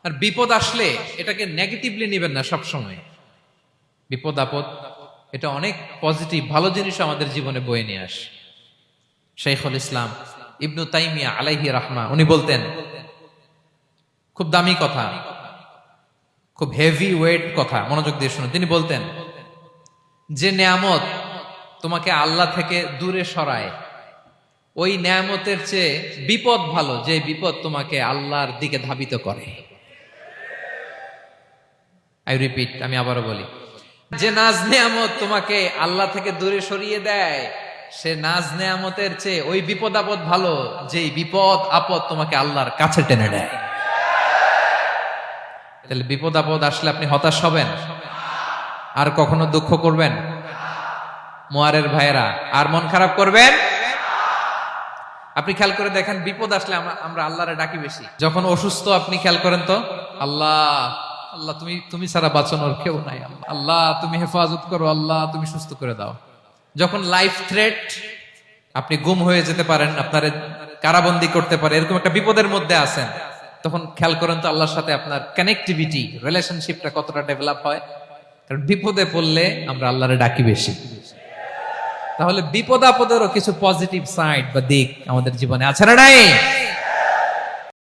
আর বিপদ আসলে এটাকে নেগেটিভলি নেবেন না সব সময়। বিপদ আপদ এটা অনেক পজিটিভ ভালো জিনিস আমাদের জীবনে বয়ে নিয়ে আসে। শাইখুল ইসলাম ইবনু তাইমিয়া আলাইহি রাহমা উনি বলতেন, খুব দামি কথা, খুব হেভি ওয়েট কথা, মনোযোগ দিয়ে শুনুন। তিনি বলতেন, যে নেয়ামত তোমাকে আল্লাহ থেকে দূরে সরায়, ওই নেয়ামতের চেয়ে বিপদ ভালো, যে বিপদ তোমাকে আল্লাহর দিকে ধাবিত করে। আই রিপিট, আমি আবারও বলি, যে নাজ নেয়ামত তোমাকে আল্লাহ থেকে দূরে সরিয়ে দেয়, সে নাজ নেয়ামতের চেয়ে ওই বিপদ আপদ ভালো, যেই বিপদ আপদ তোমাকে আল্লাহর কাছে টেনে নেয়। তাহলে বিপদ আপদ আসলে আপনি হতাশ হবেন? আর কখনো দুঃখ করবেন? মোয়ারের ভাইয়েরা, আর মন খারাপ করবেন? আপনি খেয়াল করে দেখেন, বিপদ আসলে আমরা আল্লাহরে ডাকি বেশি। যখন অসুস্থ আপনি খেয়াল করেন তো, আল্লাহ আল্লাহ তুমি ছাড়া বাঁচানোর কেউ নাই, আল্লাহ তুমি হেফাজত করো, আল্লাহ তুমি সুস্থ করে দাও। যখন লাইফ থ্রেট, আপনি গুম হয়ে যেতে পারেন, আপনার কারাবন্দি করতে পারে, এরকম একটা বিপদের মধ্যে আছেন, তখন খেয়াল করেন তো আল্লাহর সাথে আপনার কানেক্টিভিটি, রিলেশনশিপটা কতটা ডেভেলপ হয়। কারণ বিপদে পড়লে আমরা আল্লাহরে ডাকি বেশি। তাহলে বিপদ আপদেরও কিছু পজিটিভ সাইড বা দিক আমাদের জীবনে আছে না নাই?